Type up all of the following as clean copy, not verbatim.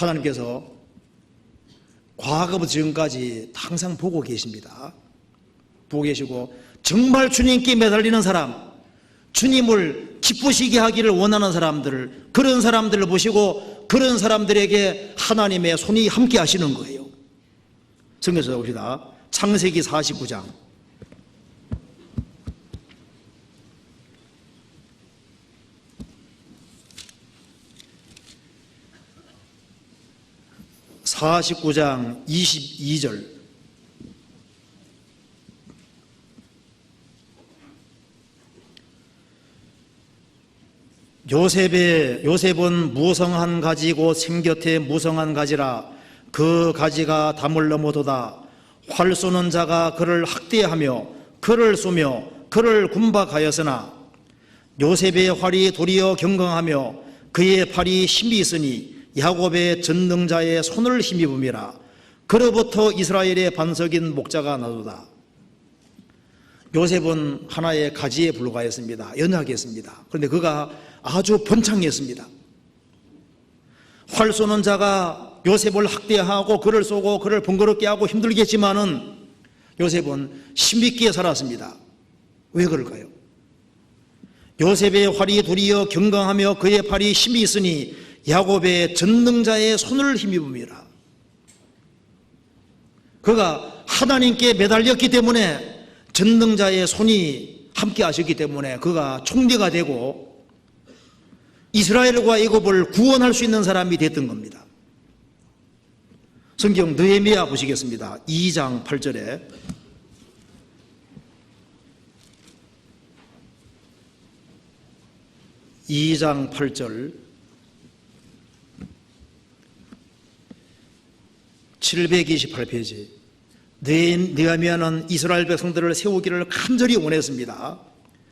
하나님께서 과거부터 지금까지 항상 보고 계십니다. 보고 계시고 정말 주님께 매달리는 사람, 주님을 기쁘시게 하기를 원하는 사람들, 그런 사람들을 보시고 그런 사람들에게 하나님의 손이 함께 하시는 거예요. 성경에서 봅시다. 창세기 49장 22절 요셉은 무성한 가지고 생곁에 무성한 가지라. 그 가지가 담을 넘어도다. 활 쏘는 자가 그를 학대하며 그를 쏘며 그를 군박하였으나 요셉의 활이 도리어 경건하며 그의 팔이 힘이 있으니 야곱의 전능자의 손을 힘입음이라. 그로부터 이스라엘의 반석인 목자가 나도다. 요셉은 하나의 가지에 불과했습니다. 연약했습니다. 그런데 그가 아주 번창했습니다. 활 쏘는 자가 요셉을 학대하고 그를 쏘고 그를 번거롭게 하고 힘들게 했지만은 요셉은 힘있게 살았습니다. 왜 그럴까요? 요셉의 활이 도리어 경강하며 그의 팔이 힘이 있으니 야곱의 전능자의 손을 힘입음이라. 그가 하나님께 매달렸기 때문에 전능자의 손이 함께 하셨기 때문에 그가 총리가 되고 이스라엘과 애굽을 구원할 수 있는 사람이 됐던 겁니다. 성경 느헤미야 보시겠습니다. 2장 8절에 (2장 8절) 728페이지. 느헤미야는 이스라엘 백성들을 세우기를 간절히 원했습니다.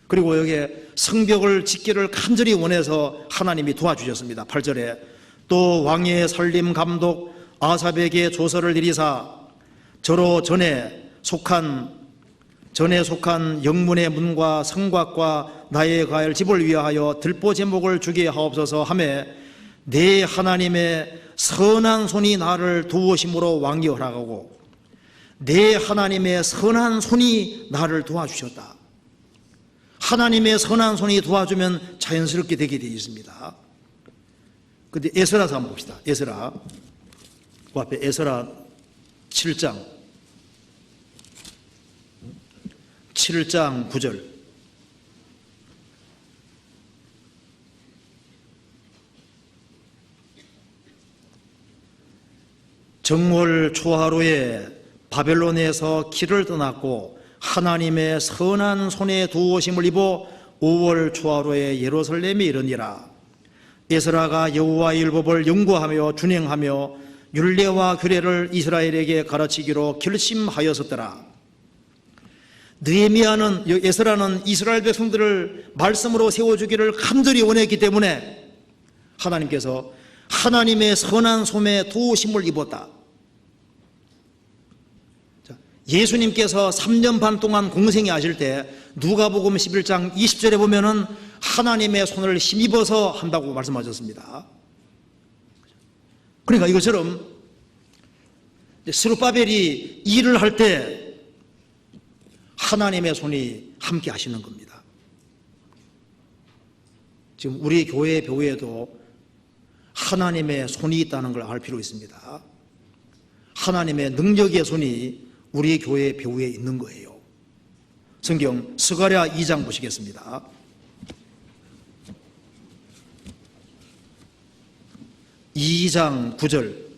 그리고 여기에 성벽을 짓기를 간절히 원해서 하나님이 도와주셨습니다. 8절에 또 왕의 살림 감독 아삽에게 조서를 내리사 저로 전에 속한 영문의 문과 성곽과 나의 가할 집을 위하여 들보 제목을 주게 하옵소서 하매 내 하나님의 선한 손이 나를 도우심으로 왕이 허락하고 내 하나님의 선한 손이 나를 도와주셨다. 하나님의 선한 손이 도와주면 자연스럽게 되게 되어 있습니다. 그런데 에스라서 한번 봅시다. 에스라 그 앞에 에스라 7장 9절 정월 초하루에 바벨론에서 길을 떠났고 하나님의 선한 손에 도우심을 입어 5월 초하루에 예루살렘에 이르니라. 에스라가 여호와의 율법을 연구하며 준행하며 율례와 규례를 이스라엘에게 가르치기로 결심하였었더라. 느헤미야는 에스라는 이스라엘 백성들을 말씀으로 세워주기를 간절히 원했기 때문에 하나님께서 하나님의 선한 손에 도우심을 입었다. 예수님께서 3년 반 동안 공생애 하실 때 누가복음 11장 20절에 보면은 하나님의 손을 힘입어서 한다고 말씀하셨습니다. 그러니까 이것처럼 스룹바벨이 일을 할 때 하나님의 손이 함께 하시는 겁니다. 지금 우리 교회 배후에도 하나님의 손이 있다는 걸 알 필요 있습니다. 하나님의 능력의 손이 우리 교회 배후에 있는 거예요. 성경 스가랴 2장 보시겠습니다. (2장 9절)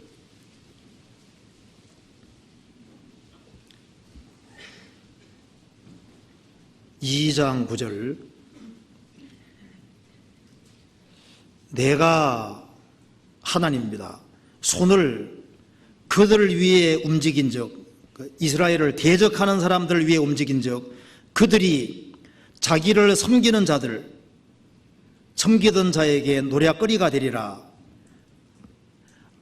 (2장 9절) 내가 하나님입니다. 손을 그들을 위해 움직인 적, 이스라엘을 대적하는 사람들을 위해 움직인 적, 그들이 자기를 섬기는 자들, 섬기던 자에게 노략거리가 되리라.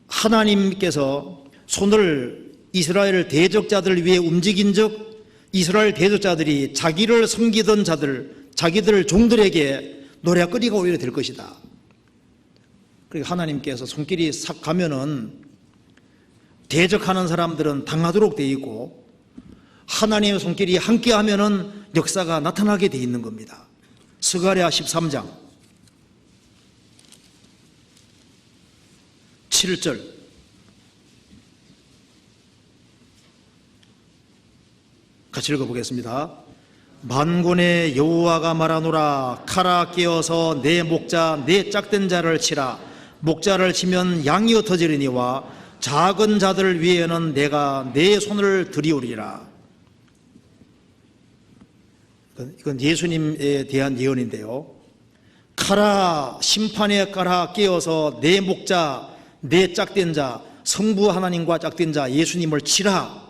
하나님께서 손을 이스라엘 대적자들을 위해 움직인 적, 이스라엘 대적자들이 자기를 섬기던 자들, 자기들 종들에게 노략거리가 오히려 될 것이다. 그리고 하나님께서 손길이 싹 가면은 대적하는 사람들은 당하도록 돼 있고, 하나님의 손길이 함께 하면은 역사가 나타나게 돼 있는 겁니다. 스가랴 13장 7절 같이 읽어보겠습니다. 만군의 여호와가 말하노라. 칼아 깨어서 내 목자 내 짝된 자를 치라. 목자를 치면 양이 흩어지리니와 작은 자들 위에는 내가 내 손을 들이우리라. 이건 예수님에 대한 예언인데요. 칼아, 심판의 칼아 깨어서 내 목자 내 짝된 자, 성부 하나님과 짝된 자 예수님을 치라.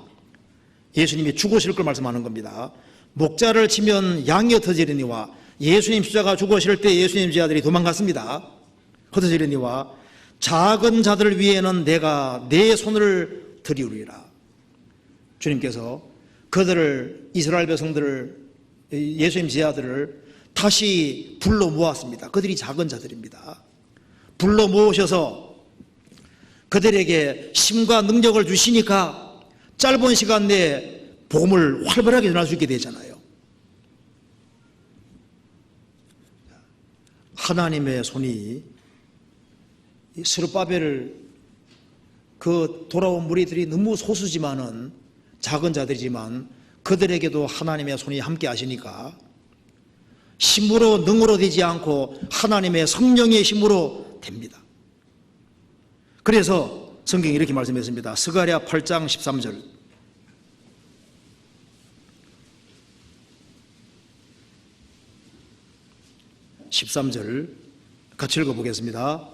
예수님이 죽으실 걸 말씀하는 겁니다. 목자를 치면 양이 흩어지려니와, 예수님 십자가 죽으실 때 예수님 제자들이 도망갔습니다. 흩어지려니와 작은 자들 위에는 내가 내 손을 들이우리라. 주님께서 그들을, 이스라엘 백성들을, 예수님 제자들을 다시 불러 모았습니다. 그들이 작은 자들입니다. 불러 모으셔서 그들에게 힘과 능력을 주시니까 짧은 시간 내에 복음을 활발하게 전할 수 있게 되잖아요. 하나님의 손이 스룹바벨을, 그 돌아온 무리들이 너무 소수지만은, 작은 자들이지만 그들에게도 하나님의 손이 함께 하시니까 힘으로 능으로 되지 않고 하나님의 성령의 힘으로 됩니다. 그래서 성경이 이렇게 말씀했습니다. 스가랴 8장 13절 13절 같이 읽어보겠습니다.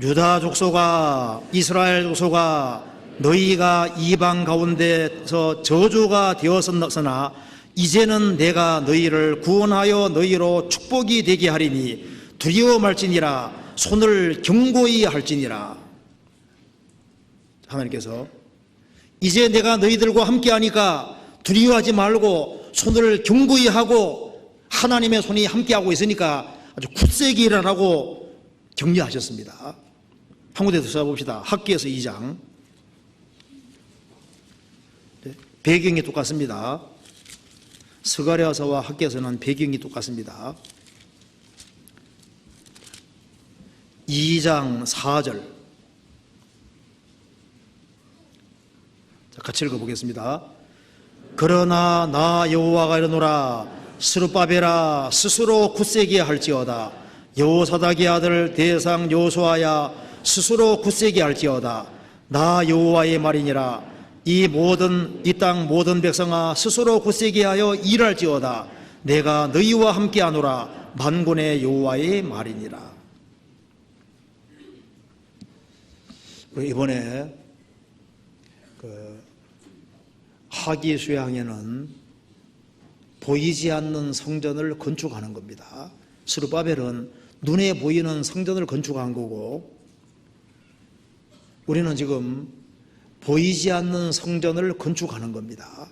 유다 족속아, 이스라엘 족속아, 너희가 이방 가운데서 저주가 되었으나 이제는 내가 너희를 구원하여 너희로 축복이 되게 하리니 두려워 말지니라. 손을 견고히 할지니라. 하나님께서 이제 내가 너희들과 함께 하니까 두려워하지 말고 손을 견고히 하고, 하나님의 손이 함께 하고 있으니까 아주 굳세게 일하라고 격려하셨습니다. 한 군데 더 찾아봅시다. 학기에서 2장. 배경이 똑같습니다. 스가랴서와 학기에서는 배경이 똑같습니다. 2장 4절 같이 읽어보겠습니다. 그러나 나 여호와가 이르노라. 스룹바벨아, 스스로 굳세게 할지어다. 여호사닥의 아들 대상 여호수아야, 스스로 굳세게 할지어다. 나 여호와의 말이니라. 이 땅 모든 백성아, 스스로 굳세게 하여 일할지어다. 내가 너희와 함께하노라. 만군의 여호와의 말이니라. 이번에 하기 수양에는 보이지 않는 성전을 건축하는 겁니다. 스룹바벨은 눈에 보이는 성전을 건축한 거고, 우리는 지금 보이지 않는 성전을 건축하는 겁니다.